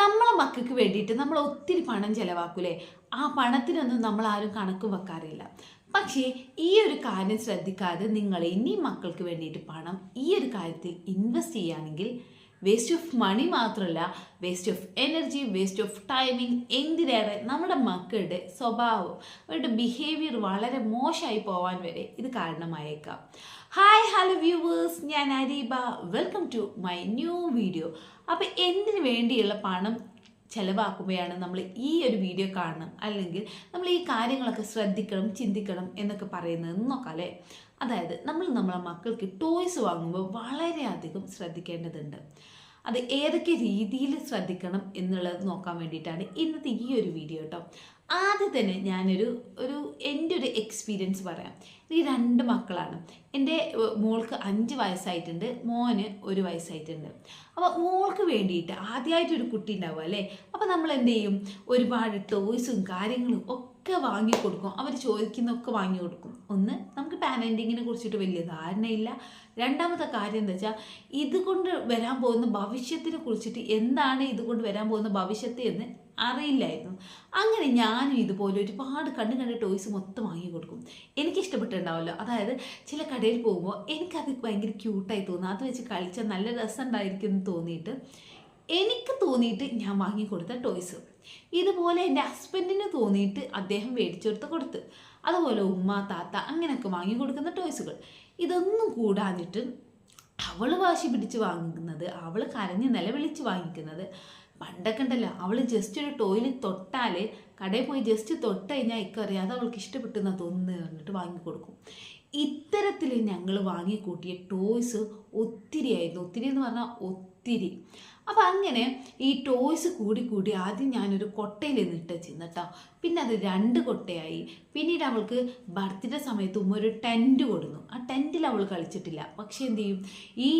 നമ്മളെ മക്കൾക്ക് വേണ്ടിയിട്ട് നമ്മൾ ഒത്തിരി പണം ചിലവാക്കൂലേ? ആ പണത്തിനൊന്നും നമ്മൾ ആരും കണക്ക് വെക്കാറില്ല. പക്ഷേ ഈ ഒരു കാര്യം ശ്രദ്ധിക്കാതെ നിങ്ങൾ ഇനി മക്കൾക്ക് വേണ്ടിയിട്ട് പണം ഈ ഒരു കാര്യത്തിൽ ഇൻവെസ്റ്റ് ചെയ്യുകയാണെങ്കിൽ വേസ്റ്റ് ഓഫ് മണി മാത്രമല്ല, waste of energy, waste of timing, എന്തിനേറെ നമ്മുടെ മക്കളുടെ സ്വഭാവം, അവരുടെ ബിഹേവിയർ വളരെ മോശമായി പോകാൻ വരെ ഇത് കാരണമായേക്കാം. ഹായ് ഹലോ വ്യൂവേഴ്സ്, ഞാൻ Areeba. Welcome to my new video. അപ്പോൾ എന്തിനു വേണ്ടിയുള്ള പണം ചിലവാക്കുമ്പോഴാണ് നമ്മൾ ഈ ഒരു വീഡിയോ കാണണം, അല്ലെങ്കിൽ നമ്മൾ ഈ കാര്യങ്ങളൊക്കെ ശ്രദ്ധിക്കണം, ചിന്തിക്കണം എന്നൊക്കെ പറയുന്നത് നോക്കാം അല്ലേ. അതായത് നമ്മളെ മക്കൾക്ക് ടോയ്സ് വാങ്ങുമ്പോൾ വളരെയധികം ശ്രദ്ധിക്കേണ്ടതുണ്ട്. അത് ഏതൊക്കെ രീതിയിൽ ശ്രദ്ധിക്കണം എന്നുള്ളത് നോക്കാൻ വേണ്ടിയിട്ടാണ് ഇന്നത്തെ ഈ ഒരു വീഡിയോ കേട്ടോ. ആദ്യം തന്നെ എൻ്റെ ഒരു എക്സ്പീരിയൻസ് പറയാം. ഈ 2 മക്കളാണ്. എൻ്റെ മോൾക്ക് 5 വയസ്സായിട്ടുണ്ട്, മോന് 1 വയസ്സായിട്ടുണ്ട്. അപ്പോൾ മോൾക്ക് വേണ്ടിയിട്ട് ആദ്യമായിട്ടൊരു കുട്ടി ഉണ്ടാവുക അല്ലേ. അപ്പോൾ നമ്മൾ എന്ത് ചെയ്യും, ഒരുപാട് ടോയ്സും കാര്യങ്ങളും ഒക്കെ വാങ്ങിക്കൊടുക്കും. അവർ ചോദിക്കുന്നതൊക്കെ വാങ്ങി കൊടുക്കും. ഒന്ന്, നമുക്ക് പാരൻറ്റിങ്ങിനെ കുറിച്ചിട്ട് വലിയ ധാരണയില്ല. രണ്ടാമത്തെ കാര്യം എന്താ വെച്ചാൽ, ഇതുകൊണ്ട് വരാൻ പോകുന്ന ഭവിഷ്യത്തിനെ കുറിച്ചിട്ട് എന്താണ് ഇതുകൊണ്ട് വരാൻ പോകുന്ന ഭവിഷ്യത്ത് എന്ന് അറിയില്ലായിരുന്നു. അങ്ങനെ ഞാനും ഇതുപോലെ ഒരുപാട് കണ്ട് ടോയ്സ് മൊത്തം വാങ്ങി കൊടുക്കും. എനിക്കിഷ്ടപ്പെട്ടിട്ടുണ്ടാവുമല്ലോ. അതായത് ചില കടയിൽ പോകുമ്പോൾ എനിക്കത് ഭയങ്കര ക്യൂട്ടായി തോന്നും, അത് വെച്ച് കളിച്ചാൽ നല്ല രസം ഉണ്ടായിരിക്കും എന്ന് തോന്നിയിട്ട് ഞാൻ വാങ്ങിക്കൊടുത്ത ടോയ്സ്. ഇതുപോലെ എൻ്റെ ഹസ്ബൻഡിന് തോന്നിയിട്ട് അദ്ദേഹം മേടിച്ചെടുത്ത് കൊടുത്ത്. അതുപോലെ ഉമ്മ, താത്ത അങ്ങനെയൊക്കെ വാങ്ങി കൊടുക്കുന്ന ടോയ്സുകൾ. ഇതൊന്നും കൂടാഞ്ഞിട്ട് അവൾ വാശി പിടിച്ച് വാങ്ങിക്കുന്നത്, അവൾ കരഞ്ഞ് നിലവിളിച്ച് വാങ്ങിക്കുന്നത്. പണ്ടൊക്കെ ഉണ്ടല്ലോ, അവൾ ജസ്റ്റ് ഒരു ടോയിൽ തൊട്ടാൽ, കടയിൽ പോയി ജസ്റ്റ് തൊട്ട് കഴിഞ്ഞാൽ ഇക്കറിയാം അത് അവൾക്ക് ഇഷ്ടപ്പെട്ടെന്നാ തോന്നുന്നത് പറഞ്ഞിട്ട് വാങ്ങിക്കൊടുക്കും. ഇത്തരത്തിൽ ഞങ്ങൾ വാങ്ങിക്കൂട്ടിയ ടോയ്സ് ഒത്തിരി ആയിരുന്നു. ഒത്തിരി എന്ന് പറഞ്ഞാൽ ഒത്തിരി. അപ്പം അങ്ങനെ ഈ ടോയ്സ് കൂടി ആദ്യം ഞാനൊരു കൊട്ടയിൽ നിന്നിട്ട് ചെന്നിട്ടോ, പിന്നെ അത് 2 കൊട്ടയായി. പിന്നീട് അവൾക്ക് ബർത്ത്ഡേ സമയത്ത് ഒരു ടെൻറ്റ് കൊടുന്നു. ആ ടെൻറ്റിൽ അവൾ കളിച്ചിട്ടില്ല. പക്ഷെ എന്ത് ചെയ്യും, ഈ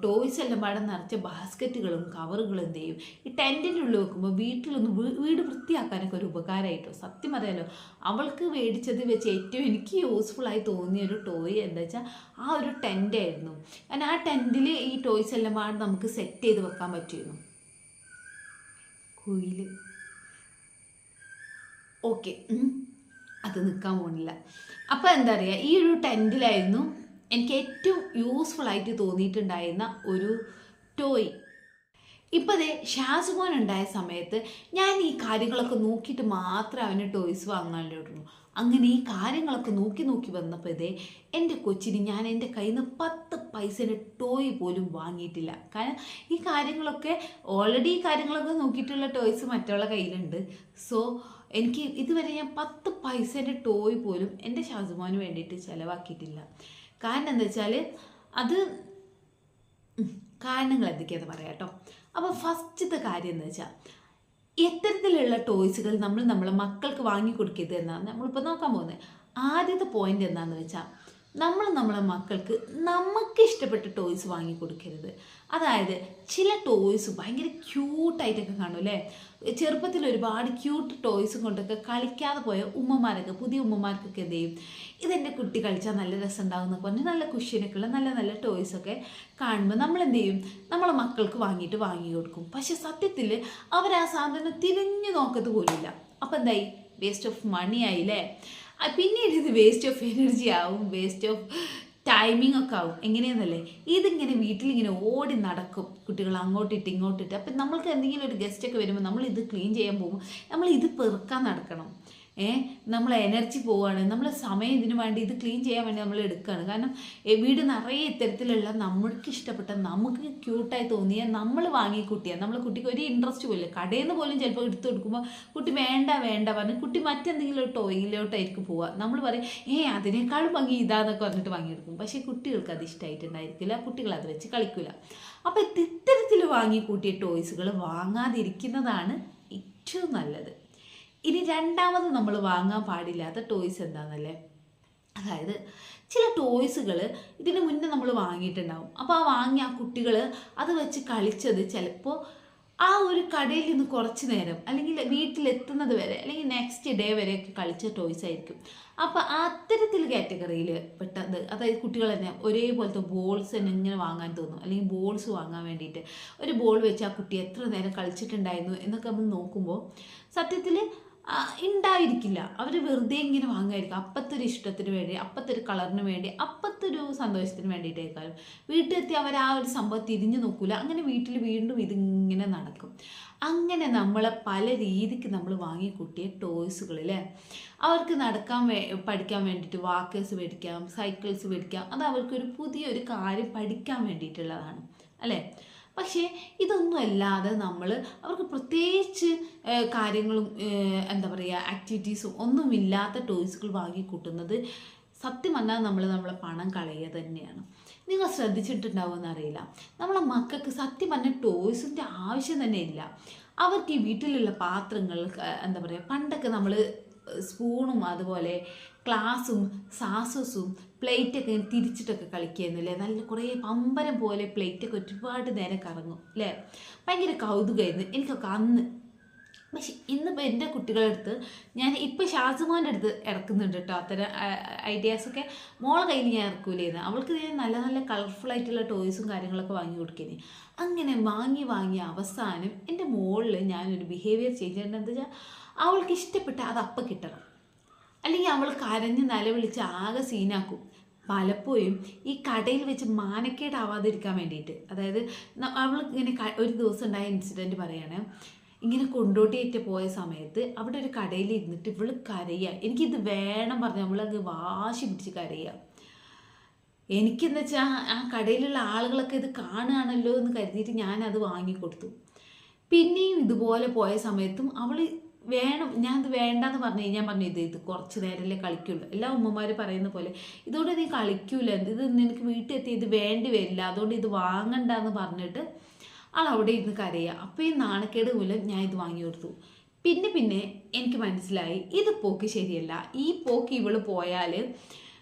ടോയ്സ് എല്ലാം പാടെ നിറച്ച ബാസ്ക്കറ്റുകളും കവറുകളും എന്ത് ചെയ്യും, ഈ ടെൻറ്റിൻ്റെ ഉള്ളിൽ വെക്കുമ്പോൾ വീട് വൃത്തിയാക്കാനൊക്കെ ഒരു ഉപകാരമായിട്ടോ. സത്യം അറിയാലോ, അവൾക്ക് മേടിച്ചത് വെച്ച് ഏറ്റവും എനിക്ക് യൂസ്ഫുള്ളായി തോന്നിയ ഒരു ടോയ് എന്താ വെച്ചാൽ ആ ഒരു ടെൻറ്റായിരുന്നു. കാരണം ആ ടെൻറ്റിൽ ഈ ടോയ്സ് എല്ലാം പാടെ നമുക്ക് സെറ്റ് ചെയ്ത് വെക്കാൻ പറ്റുമായിരുന്നു. കുയില് ഓക്കെ, അത് നിൽക്കാൻ പോകുന്നില്ല. അപ്പോൾ എന്താ പറയുക, ഈ ഒരു ടെൻറ്റിലായിരുന്നു എനിക്ക് ഏറ്റവും യൂസ്ഫുൾ ആയിട്ട് തോന്നിയിട്ടുണ്ടായിരുന്ന ഒരു ടോയ്. ഇപ്പോൾ അതേ ഷാസുമോൻ ഉണ്ടായ സമയത്ത് ഞാൻ ഈ കാര്യങ്ങളൊക്കെ നോക്കിയിട്ട് മാത്രമേ അവന് ടോയ്സ് വാങ്ങാനുള്ളൂ. അങ്ങനെ ഈ കാര്യങ്ങളൊക്കെ നോക്കി വന്നപ്പോൾ എൻ്റെ കൊച്ചിന് ഞാൻ എൻ്റെ കയ്യിൽ നിന്ന് 10 പൈസേൻ്റെ ടോയ് പോലും വാങ്ങിയിട്ടില്ല. കാരണം ഈ കാര്യങ്ങളൊക്കെ ഈ കാര്യങ്ങളൊക്കെ നോക്കിയിട്ടുള്ള ടോയ്സ് മറ്റുള്ള കയ്യിലുണ്ട്. സോ എനിക്ക് ഇതുവരെ ഞാൻ 10 പൈസേൻ്റെ ടോയ് പോലും എൻ്റെ ഷാസുമോന് വേണ്ടിയിട്ട് ചിലവാക്കിയിട്ടില്ല. കാരണം എന്താ വെച്ചാൽ അത് കാരണങ്ങൾ എന്തൊക്കെയാണെന്ന് പറയാം കേട്ടോ. അപ്പോൾ ഫസ്റ്റത്തെ കാര്യം എന്താ വെച്ചാൽ, എത്തരത്തിലുള്ള ടോയ്സുകൾ നമ്മളെ മക്കൾക്ക് വാങ്ങിക്കൊടുക്കരുത് എന്നാണ് നമ്മളിപ്പോൾ നോക്കാൻ പോകുന്നത്. ആദ്യത്തെ പോയിന്റ് എന്താണെന്ന് വെച്ചാൽ, നമ്മളെ മക്കൾക്ക് നമുക്ക് ഇഷ്ടപ്പെട്ട ടോയ്സ് വാങ്ങിക്കൊടുക്കരുത്. അതായത് ചില ടോയ്സ് ഭയങ്കര ക്യൂട്ടായിട്ടൊക്കെ കാണും അല്ലേ. ചെറുപ്പത്തിൽ ഒരുപാട് ക്യൂട്ട് ടോയ്സും കൊണ്ടൊക്കെ കളിക്കാതെ പോയ പുതിയ ഉമ്മമാർക്കൊക്കെ എന്ത് ചെയ്യും, ഇതെൻ്റെ കുട്ടി കളിച്ചാൽ നല്ല രസം ഉണ്ടാകും എന്നൊക്കെ പറഞ്ഞ് നല്ല കുഷ്യനൊക്കെ ഉള്ള നല്ല ടോയ്സൊക്കെ കാണുമ്പോൾ നമ്മൾ എന്ത് ചെയ്യും, നമ്മളെ മക്കൾക്ക് വാങ്ങി കൊടുക്കും. പക്ഷെ സത്യത്തിൽ അവർ ആ സാധനം തിരിഞ്ഞു നോക്കത്ത് പോലുമില്ല. അപ്പോൾ എന്തായി, വേസ്റ്റ് ഓഫ് മണി ആയില്ലേ. പിന്നീട് ഇത് വേസ്റ്റ് ഓഫ് എനർജി ആവും, വേസ്റ്റ് ഓഫ് ടൈമിംഗ് ഒക്കെ ആവും. എങ്ങനെയാണെന്നല്ലേ, ഇതിങ്ങനെ വീട്ടിലിങ്ങനെ ഓടി നടക്കും കുട്ടികൾ, അങ്ങോട്ടിട്ട് ഇങ്ങോട്ടിട്ട്. അപ്പം നമ്മൾക്ക് എന്തെങ്കിലും ഒരു ഗസ്റ്റൊക്കെ വരുമ്പോൾ നമ്മൾ ഇത് ക്ലീൻ ചെയ്യാൻ പോകുമ്പോൾ നമ്മൾ ഇത് പെറുക്കാൻ നടക്കണം. നമ്മൾ എനർജി പോവുകയാണ്, നമ്മൾ സമയം ഇതിനു വേണ്ടി ഇത് ക്ലീൻ ചെയ്യാൻ വേണ്ടി നമ്മൾ എടുക്കുകയാണ്. കാരണം വീട് നിറയെ ഇത്തരത്തിലുള്ള നമ്മൾക്ക് ഇഷ്ടപ്പെട്ട, നമുക്ക് ക്യൂട്ടായി തോന്നിയ നമ്മൾ വാങ്ങിക്കൂട്ടിയാൽ നമ്മളെ കുട്ടിക്ക് ഒരു ഇൻട്രസ്റ്റ് പോലും, കടയിൽ നിന്ന് പോലും ചിലപ്പോൾ എടുത്തു കൊടുക്കുമ്പോൾ കുട്ടി വേണ്ട പറഞ്ഞ് കുട്ടി മറ്റെന്തെങ്കിലും ഒരു ടോയിലോട്ടായിരിക്കും പോവുക. നമ്മൾ പറയും അതിനേക്കാളും ഭംഗി ഇതാന്നൊക്കെ പറഞ്ഞിട്ട് വാങ്ങിയെടുക്കും. പക്ഷേ കുട്ടികൾക്ക് അത് ഇഷ്ടമായിട്ടുണ്ടായിരിക്കില്ല, കുട്ടികൾ അത് വെച്ച് കളിക്കില്ല. അപ്പോൾ ഇത്തരത്തിൽ വാങ്ങിക്കൂട്ടിയ ടോയ്സുകൾ വാങ്ങാതിരിക്കുന്നതാണ് ഏറ്റവും നല്ലത്. ഇനി രണ്ടാമത് നമ്മൾ വാങ്ങാൻ പാടില്ലാത്ത ടോയ്സ് എന്താണെന്നല്ലേ, അതായത് ചില ടോയ്സുകൾ ഇതിന് മുന്നേ നമ്മൾ വാങ്ങിയിട്ടുണ്ടാവും. അപ്പോൾ ആ കുട്ടികൾ അത് വെച്ച് കളിച്ചത് ചിലപ്പോൾ ആ ഒരു കടയിൽ നിന്ന് കുറച്ച് നേരം അല്ലെങ്കിൽ വീട്ടിലെത്തുന്നത് വരെ അല്ലെങ്കിൽ നെക്സ്റ്റ് ഡേ വരെയൊക്കെ കളിച്ച ടോയ്സ് ആയിരിക്കും. അപ്പോൾ അത്തരത്തിൽ കാറ്റഗറിയിൽ പെട്ടത്, അതായത് കുട്ടികൾ തന്നെ ഒരേപോലത്തെ ബോൾസ് തന്നെ ഇങ്ങനെ വാങ്ങാൻ തോന്നും, അല്ലെങ്കിൽ ബോൾസ് വാങ്ങാൻ വേണ്ടിയിട്ട് ഒരു ബോൾ വെച്ച് ആ കുട്ടി എത്ര നേരം കളിച്ചിട്ടുണ്ടായിരുന്നു എന്നൊക്കെ നമ്മൾ നോക്കുമ്പോൾ സത്യത്തിൽ ഉണ്ടായിരിക്കില്ല. അവർ വെറുതെ ഇങ്ങനെ വാങ്ങുമായിരിക്കും, അപ്പത്തെ ഒരു ഇഷ്ടത്തിന് വേണ്ടി, അപ്പത്തെ ഒരു കളറിന് വേണ്ടി, അപ്പത്തെ ഒരു സന്തോഷത്തിന് വേണ്ടിയിട്ടേക്കാളും. വീട്ടിലെത്തി അവർ ആ ഒരു സംഭവം തിരിഞ്ഞു നോക്കൂല. അങ്ങനെ വീട്ടിൽ വീണ്ടും ഇതിങ്ങനെ നടക്കും. അങ്ങനെ നമ്മളെ പല രീതിക്ക് നമ്മൾ വാങ്ങിക്കൂട്ടിയ ടോയ്സുകളിൽ അവർക്ക് പഠിക്കാൻ വേണ്ടിയിട്ട് വാക്കേഴ്സ് മേടിക്കാം, സൈക്കിൾസ് മേടിക്കാം. അത് അവർക്കൊരു പുതിയൊരു കാര്യം പഠിക്കാൻ വേണ്ടിയിട്ടുള്ളതാണ് അല്ലേ. പക്ഷേ ഇതൊന്നും അല്ലാതെ നമ്മൾ അവർക്ക് പ്രത്യേകിച്ച് കാര്യങ്ങളും എന്താ പറയുക ആക്ടിവിറ്റീസും ഒന്നുമില്ലാത്ത ടോയ്സുകൾ വാങ്ങിക്കൂട്ടുന്നത് സത്യം പറഞ്ഞാൽ നമ്മളെ പണം കളയുക തന്നെയാണ്. നിങ്ങൾ ശ്രദ്ധിച്ചിട്ടുണ്ടാവുമെന്ന് അറിയില്ല, നമ്മളെ മക്കൾക്ക് സത്യം പറഞ്ഞാൽ ടോയ്സിൻ്റെ ആവശ്യം തന്നെ ഇല്ല. അവർക്ക് ഈ വീട്ടിലുള്ള പാത്രങ്ങൾ എന്താ പറയുക, പണ്ടൊക്കെ നമ്മൾ സ്പൂണും അതുപോലെ ഗ്ലാസും സാസസും പ്ലേറ്റൊക്കെ തിരിച്ചിട്ടൊക്കെ കളിക്കുന്നില്ലേ, നല്ല കുറേ പമ്പരം പോലെ പ്ലേറ്റൊക്കെ ഒരുപാട് നേരം കറങ്ങും അല്ലേ. ഭയങ്കര കൗതുകമായിരുന്നു എനിക്കൊക്കെ അന്ന്. പക്ഷെ ഇന്നിപ്പോൾ എൻ്റെ കുട്ടികളുടെ അടുത്ത് ഞാൻ ഇപ്പോൾ ഷാസുമാൻ്റെ അടുത്ത് ഇറക്കുന്നുണ്ട് കേട്ടോ അത്തരം ഐഡിയാസൊക്കെ. മോളെ കയ്യിൽ ഞാൻ ഇറക്കൂലായിരുന്നു, അവൾക്ക് ഞാൻ നല്ല നല്ല കളർഫുള്ളായിട്ടുള്ള ടോയ്സും കാര്യങ്ങളൊക്കെ വാങ്ങി കൊടുക്കേനെ. അങ്ങനെ വാങ്ങി അവസാനം എൻ്റെ മോളിൽ ഞാനൊരു ബിഹേവിയർ ചേഞ്ച് ചെയ്യേണ്ടത് എന്താ വെച്ചാൽ, അവൾക്ക് ഇഷ്ടപ്പെട്ട അത് അപ്പം കിട്ടണം, അല്ലെങ്കിൽ അവൾ കരഞ്ഞ് നിലവിളിച്ച് ആകെ സീനാക്കും. പലപ്പോഴും ഈ കടയിൽ വെച്ച് മാനക്കേടാവാതിരിക്കാൻ വേണ്ടിയിട്ട്, അതായത് അവൾ ഇങ്ങനെ ഒരു ദിവസം ഉണ്ടായ ഇൻസിഡൻറ്റ് പറയുകയാണ്. ഇങ്ങനെ കൊണ്ടോട്ടിയേറ്റ് പോയ സമയത്ത് അവിടെ ഒരു കടയിൽ ഇരുന്നിട്ട് ഇവൾ കരയുക, എനിക്കിത് വേണം പറഞ്ഞ് നമ്മളത് വാശി പിടിച്ച് കരയുക. എനിക്കെന്ന് വെച്ചാൽ ആ കടയിലുള്ള ആളുകളൊക്കെ ഇത് കാണുകയാണല്ലോ എന്ന് കരുതിയിട്ട് ഞാനത് വാങ്ങിക്കൊടുത്തു. പിന്നെയും ഇതുപോലെ പോയ സമയത്തും അവൾ വേണം, ഞാനത് വേണ്ടെന്ന് പറഞ്ഞു. ഞാൻ പറഞ്ഞു ഇത് കുറച്ച് നേരമല്ലേ കളിക്കുള്ളൂ, എല്ലാ ഉമ്മമാർ പറയുന്ന പോലെ ഇതുകൊണ്ട് നീ കളിക്കൂല, ഇത് നിനക്ക് വീട്ടിൽ എത്തി ഇത് വേണ്ടി വരില്ല, അതുകൊണ്ട് ഇത് വാങ്ങണ്ടെന്ന് പറഞ്ഞിട്ട് അവിടെ ഇരുന്ന് കരയുക. അപ്പോൾ ഈ നാണക്കേട് മൂലം ഞാൻ ഇത് വാങ്ങി കൊടുത്തു. പിന്നെ എനിക്ക് മനസ്സിലായി ഇത് പോക്ക് ശരിയല്ല. ഈ പോക്ക് ഇവൾ പോയാൽ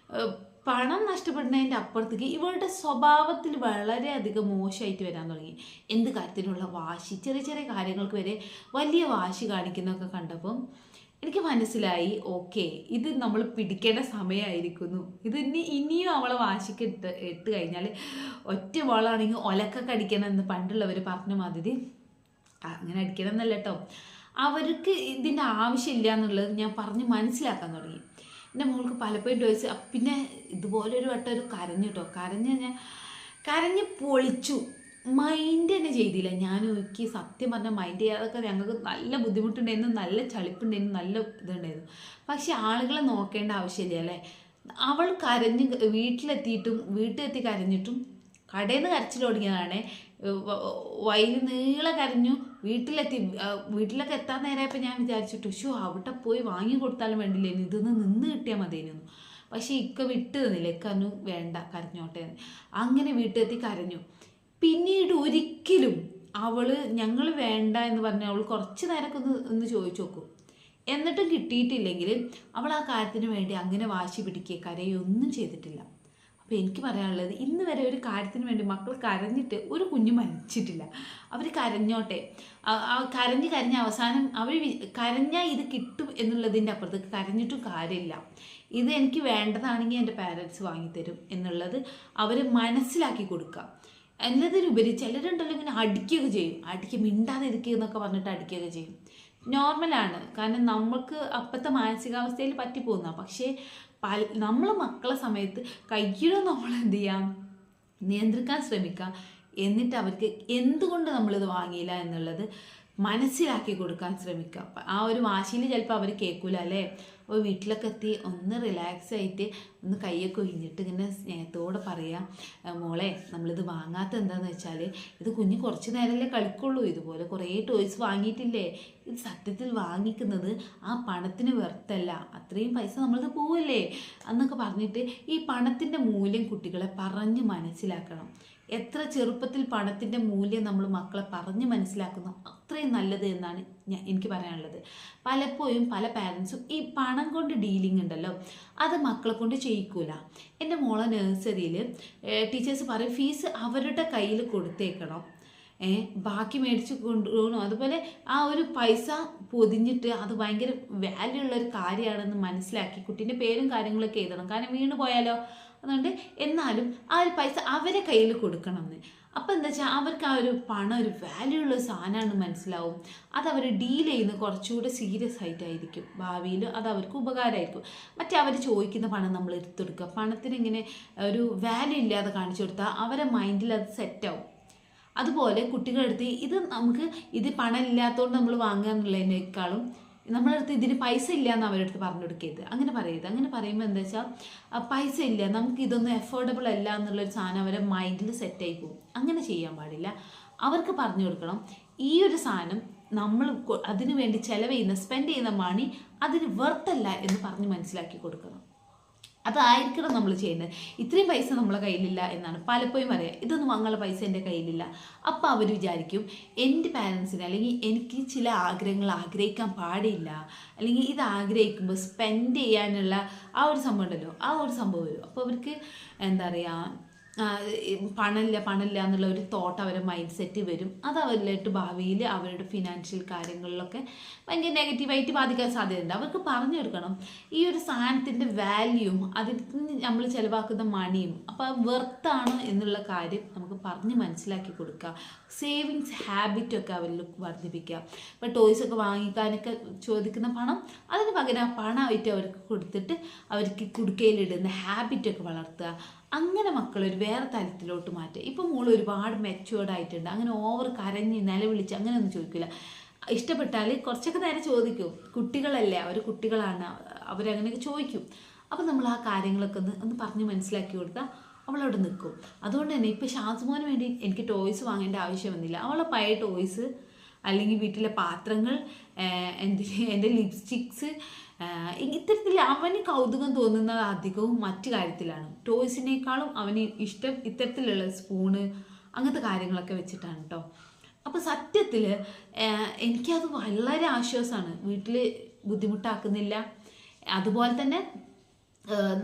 പണം നഷ്ടപ്പെടുന്നതിൻ്റെ അപ്പുറത്തേക്ക് ഇവളുടെ സ്വഭാവത്തിൽ വളരെയധികം മോശമായിട്ട് വരാൻ തുടങ്ങി. എന്ത് കാര്യത്തിനുള്ള വാശി, ചെറിയ ചെറിയ കാര്യങ്ങൾക്ക് വരെ വലിയ വാശി കാണിക്കുന്നതൊക്കെ കണ്ടപ്പം എനിക്ക് മനസ്സിലായി, ഓക്കെ ഇത് നമ്മൾ പിടിക്കേണ്ട സമയമായിരിക്കുന്നു. ഇത് ഇനിയും അവളെ വാശിക്ക് ഇട്ട് കഴിഞ്ഞാൽ ഒറ്റ മോളാണെങ്കിൽ ഒലക്കൊക്കെ അടിക്കണമെന്ന് പണ്ടുള്ളവർ പറഞ്ഞ മാതിരി അങ്ങനെ അടിക്കണം എന്നല്ല കേട്ടോ, അവർക്ക് ഇതിൻ്റെ ആവശ്യമില്ല എന്നുള്ളത് ഞാൻ പറഞ്ഞ് മനസ്സിലാക്കാൻ തുടങ്ങി. എൻ്റെ മോൾക്ക് പലപ്പോഴും ടോയ്സ്. പിന്നെ ഇതുപോലെ ഒരു വട്ടം ഒരു കരഞ്ഞു കേട്ടോ, കരഞ്ഞ് പൊളിച്ചു. മൈൻഡ് തന്നെ ചെയ്തില്ല. ഞാൻ നോക്കി സത്യം പറഞ്ഞാൽ മൈൻഡ് ചെയ്യാതൊക്കെ ഞങ്ങൾക്ക് നല്ല ബുദ്ധിമുട്ടുണ്ടായിരുന്നു, നല്ല ചളിപ്പുണ്ടായിരുന്നു, നല്ല ഇതുണ്ടായിരുന്നു. പക്ഷെ ആളുകളെ നോക്കേണ്ട ആവശ്യമില്ല അല്ലേ. അവൾ കരഞ്ഞ് വീട്ടിലെത്തി കരഞ്ഞിട്ടും കടയിൽ നിന്ന് കരച്ചിൽ തുടങ്ങിയതാണ്. വയലിൽ നീളെ കരഞ്ഞു. വീട്ടിലൊക്കെ എത്താൻ നേരമായപ്പോൾ ഞാൻ വിചാരിച്ചിട്ടു അവിടെ പോയി വാങ്ങി കൊടുത്താലും വേണ്ടില്ലേനു, ഇതൊന്ന് നിന്ന് കിട്ടിയാൽ മതിയേനു. പക്ഷേ ഇക്ക വിട്ട് തന്നില്ല, ഇക്കന്നു വേണ്ട കരഞ്ഞോട്ടെ. അങ്ങനെ വീട്ടിലെത്തി കരഞ്ഞു. പിന്നീട് ഒരിക്കലും ഞങ്ങൾ വേണ്ട എന്ന് പറഞ്ഞാൽ അവൾ കുറച്ച് നേരമൊക്കെ ഒന്ന് ചോദിച്ചു നോക്കും. എന്നിട്ടും കിട്ടിയിട്ടില്ലെങ്കിൽ അവൾ ആ കാര്യത്തിന് വേണ്ടി അങ്ങനെ വാശി പിടിക്കുക കരയൊന്നും ചെയ്തിട്ടില്ല. അപ്പോൾ എനിക്ക് പറയാനുള്ളത്, ഇന്ന് വരെ ഒരു കാര്യത്തിന് വേണ്ടി മക്കൾ കരഞ്ഞിട്ട് ഒരു കുഞ്ഞു മരിച്ചിട്ടില്ല. അവർ കരഞ്ഞോട്ടെ, കരഞ്ഞ് അവസാനം അവർ കരഞ്ഞാൽ ഇത് കിട്ടും എന്നുള്ളതിൻ്റെ അപ്പുറത്തേക്ക് കരഞ്ഞിട്ടും കാര്യമില്ല. ഇത് എനിക്ക് വേണ്ടതാണെങ്കിൽ എൻ്റെ പാരൻസ് വാങ്ങിത്തരും എന്നുള്ളത് അവർ മനസ്സിലാക്കി കൊടുക്കുക. എന്നതിനുപരി ചിലരുണ്ടല്ലോ ഇങ്ങനെ അടിക്കുകയൊക്കെ ചെയ്യും, മിണ്ടാതെ ഇരിക്കുക എന്നൊക്കെ പറഞ്ഞിട്ട് അടിക്കുകയൊക്കെ ചെയ്യും. നോർമലാണ്, കാരണം നമുക്ക് അപ്പോഴത്തെ മാനസികാവസ്ഥയിൽ പറ്റിപ്പോകുന്ന. പക്ഷേ നമ്മൾ മക്കളെ സമയത്ത് കയ്യിലും നമ്മൾ എന്ത് ചെയ്യാം, നിയന്ത്രിക്കാൻ ശ്രമിക്കാം. എന്നിട്ട് അവർക്ക് എന്തുകൊണ്ട് നമ്മളിത് വാങ്ങിയില്ല എന്നുള്ളത് മനസ്സിലാക്കി കൊടുക്കാൻ ശ്രമിക്കുക. ആ ഒരു വാശിയിൽ ചിലപ്പോൾ അവർ കേൾക്കൂല അല്ലേ. അപ്പോൾ വീട്ടിലൊക്കെ എത്തി ഒന്ന് റിലാക്സ് ആയിട്ട് ഒന്ന് കൈയൊക്കെ ഒഴിഞ്ഞിട്ട് ഇങ്ങനെ സ്നേഹത്തോടെ പറയാം, മോളെ നമ്മളിത് വാങ്ങാത്ത എന്താണെന്ന് വെച്ചാൽ ഇത് കുഞ്ഞ് കുറച്ച് നേരമല്ലേ കളിക്കുള്ളൂ, ഇതുപോലെ കുറേ ടോയ്സ് വാങ്ങിയിട്ടില്ലേ, ഇത് സത്യത്തിൽ വാങ്ങിക്കുന്നത് ആ പണത്തിന് വെറുത്തല്ല, അത്രയും പൈസ നമ്മളത് പോവല്ലേ എന്നൊക്കെ പറഞ്ഞിട്ട് ഈ പണത്തിൻ്റെ മൂല്യം കുട്ടികളെ പറഞ്ഞ് മനസ്സിലാക്കണം. എത്ര ചെറുപ്പത്തിൽ പണത്തിൻ്റെ മൂല്യം നമ്മൾ മക്കളെ പറഞ്ഞ് മനസ്സിലാക്കുന്നു അത്രയും നല്ലത് എന്നാണ് എനിക്ക് പറയാനുള്ളത്. പലപ്പോഴും പല പാരൻസും ഈ പണം കൊണ്ട് ഡീലിംഗ് ഉണ്ടല്ലോ അത് മക്കളെ കൊണ്ട് ചെയ്യിക്കൂല. എൻ്റെ മോളെ നഴ്സറിയിൽ ടീച്ചേഴ്സ് പറയും ഫീസ് അവരുടെ കയ്യിൽ കൊടുത്തേക്കണം, ബാക്കി മേടിച്ച് കൊണ്ടുപോകണം. അതുപോലെ ആ ഒരു പൈസ പൊതിഞ്ഞിട്ട് അത് ഭയങ്കര വാല്യൂ ഉള്ളൊരു കാര്യമാണെന്ന് മനസ്സിലാക്കി കുട്ടീൻ്റെ പേരും കാര്യങ്ങളൊക്കെ എഴുതണം. കാരണം വീണ് പോയാലോ, അതുകൊണ്ട് എന്നാലും ആ ഒരു പൈസ അവരെ കയ്യിൽ കൊടുക്കണം എന്ന്. അപ്പം എന്താ വെച്ചാൽ അവർക്ക് ആ ഒരു പണം ഒരു വാല്യൂ ഉള്ള സാധനമാണെന്ന് മനസ്സിലാവും. അത് അവർ ഡീൽ ചെയ്യുന്നത് കുറച്ചുകൂടെ സീരിയസ് ആയിട്ടായിരിക്കും. ഭാവിയിൽ അത് അവർക്ക് ഉപകാരമായിരിക്കും. മറ്റേ അവർ ചോദിക്കുന്ന പണം നമ്മൾ എടുത്തെടുക്കുക, പണത്തിന് ഇങ്ങനെ ഒരു വാല്യൂ ഇല്ലാതെ കാണിച്ചു കൊടുത്താൽ അവരെ മൈൻഡിൽ അത് സെറ്റാവും. അതുപോലെ കുട്ടികളെടുത്ത് ഇത് പണം ഇല്ലാത്തതുകൊണ്ട് നമ്മൾ വാങ്ങുക എന്നുള്ളതിനേക്കാളും നമ്മളടുത്ത് ഇതിന് പൈസ ഇല്ല എന്ന് അവരടുത്ത് പറഞ്ഞു കൊടുക്കരുത്. അങ്ങനെ പറയരുത്. അങ്ങനെ പറയുമ്പോൾ എന്താ വെച്ചാൽ പൈസ ഇല്ല, നമുക്ക് ഇതൊന്നും എഫോർഡബിൾ അല്ല എന്നുള്ളൊരു സാധനം അവരെ മൈൻഡിൽ സെറ്റായി പോകും. അങ്ങനെ ചെയ്യാൻ പാടില്ല. അവർക്ക് പറഞ്ഞു കൊടുക്കണം ഈ ഒരു സാധനം നമ്മൾ അതിനു വേണ്ടി സ്പെൻഡ് ചെയ്യുന്ന മണി അതിന് വെർത്തല്ല എന്ന് പറഞ്ഞ് മനസ്സിലാക്കി കൊടുക്കണം. അതായിരിക്കണം നമ്മൾ ചെയ്യുന്നത്. ഇത്രയും പൈസ നമ്മളെ കയ്യിലില്ല എന്നാണ് പലപ്പോഴും പറയുക, ഇതൊന്നും വാങ്ങാനുള്ള പൈസ എൻ്റെ കയ്യിലില്ല. അപ്പോൾ അവർ വിചാരിക്കും എൻ്റെ പാരൻസിന് അല്ലെങ്കിൽ എനിക്ക് ചില ആഗ്രഹങ്ങൾ ആഗ്രഹിക്കാൻ പാടില്ല, അല്ലെങ്കിൽ ഇത് ആഗ്രഹിക്കുമ്പോൾ സ്പെൻഡ് ചെയ്യാനുള്ള ആ ഒരു സംഭവം ഉണ്ടല്ലോ, ആ ഒരു സംഭവം വരും. അപ്പോൾ അവർക്ക് എന്താ പറയുക, പണമില്ല എന്നുള്ള ഒരു തോട്ട് അവരുടെ മൈൻഡ് സെറ്റ് വരും. അത് അവരിലോട്ട് ഭാവിയിൽ അവരുടെ ഫിനാൻഷ്യൽ കാര്യങ്ങളിലൊക്കെ ഭയങ്കര നെഗറ്റീവായിട്ട് ബാധിക്കാൻ സാധ്യതയുണ്ട്. അവർക്ക് പറഞ്ഞു കൊടുക്കണം ഈ ഒരു സാധനത്തിൻ്റെ വാല്യൂവും അതിന് നമ്മൾ ചിലവാക്കുന്ന മണിയും അപ്പോൾ വെർത്താണ് എന്നുള്ള കാര്യം നമുക്ക് പറഞ്ഞ് മനസ്സിലാക്കി കൊടുക്കുക. സേവിങ്സ് ഹാബിറ്റൊക്കെ അവരിൽ വർദ്ധിപ്പിക്കുക. ഇപ്പോൾ ടോയ്സൊക്കെ വാങ്ങിക്കാനൊക്കെ ചോദിക്കുന്ന പണം അതിന് പകരം ആ പണമായിട്ട് അവർക്ക് കൊടുത്തിട്ട് അവർക്ക് കുടുക്കയിലിടുന്ന ഹാബിറ്റൊക്കെ വളർത്തുക. അങ്ങനെ മക്കളൊരു വേറെ തലത്തിലോട്ട് മാറ്റുക. ഇപ്പം മോൾ ഒരുപാട് മെച്ചുവേർഡ് ആയിട്ടുണ്ട്, അങ്ങനെ ഓവർ കരഞ്ഞ് നിലവിളിച്ച് അങ്ങനെയൊന്നും ചോദിക്കില്ല. ഇഷ്ടപ്പെട്ടാൽ കുറച്ചൊക്കെ നേരം ചോദിക്കും. കുട്ടികളല്ലേ, അവർ കുട്ടികളാണ്, അവരങ്ങനെയൊക്കെ ചോദിക്കും. അപ്പം നമ്മൾ ആ കാര്യങ്ങളൊക്കെ ഒന്ന് പറഞ്ഞ് മനസ്സിലാക്കി കൊടുത്താൽ അവളവിടെ നിൽക്കും. അതുകൊണ്ട് തന്നെ ഇപ്പോൾ ഷാസ്മോന് വേണ്ടി എനിക്ക് ടോയ്സ് വാങ്ങേണ്ട ആവശ്യം വന്നില്ല. അവളെ പഴയ ടോയ്സ് അല്ലെങ്കിൽ വീട്ടിലെ പാത്രങ്ങൾ, എൻ്റെ ലിപ്സ്റ്റിക്സ്, ഇത്തരത്തിൽ അവന് കൗതുകം തോന്നുന്നത് അധികവും മറ്റു കാര്യത്തിലാണ്. ടോയ്സിനേക്കാളും അവന് ഇഷ്ടം ഇത്തരത്തിലുള്ള സ്പൂണ് അങ്ങനത്തെ കാര്യങ്ങളൊക്കെ വെച്ചിട്ടാണ് കേട്ടോ. അപ്പോൾ സത്യത്തിൽ എനിക്കത് വളരെ ആശ്വാസമാണ്. വീട്ടിൽ ബുദ്ധിമുട്ടാക്കുന്നില്ല. അതുപോലെ തന്നെ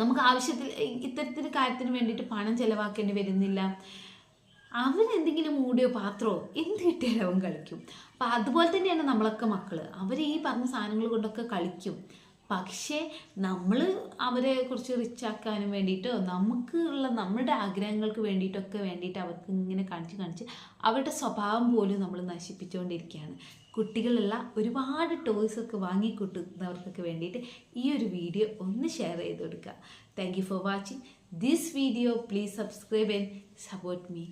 നമുക്ക് ആവശ്യത്തിൽ ഇത്തരത്തിൽ കാര്യത്തിന് വേണ്ടിയിട്ട് പണം ചിലവാക്കേണ്ടി വരുന്നില്ല. അവരെന്തെങ്കിലും മൂടിയോ പാത്രമോ എന്ത് കിട്ടിയാലും അവൻ കളിക്കും. അപ്പം അതുപോലെ തന്നെയാണ് നമ്മളൊക്കെ മക്കൾ. അവർ ഈ പറഞ്ഞ സാധനങ്ങൾ കൊണ്ടൊക്കെ കളിക്കും. പക്ഷേ നമ്മൾ അവരെ കുറച്ച് റിച്ചാക്കാനും വേണ്ടിയിട്ടോ നമ്മുടെ ആഗ്രഹങ്ങൾക്ക് വേണ്ടിയിട്ട് അവർക്ക് ഇങ്ങനെ കാണിച്ച് അവരുടെ സ്വഭാവം പോലും നമ്മൾ നശിപ്പിച്ചുകൊണ്ടിരിക്കുകയാണ്. കുട്ടികളുള്ള ഒരുപാട് ടോയ്സൊക്കെ വാങ്ങിക്കൂട്ടുന്നവർക്കൊക്കെ വേണ്ടിയിട്ട് ഈ ഒരു വീഡിയോ ഒന്ന് ഷെയർ ചെയ്ത് കൊടുക്കുക. Thank you for watching this video. Please subscribe and support me.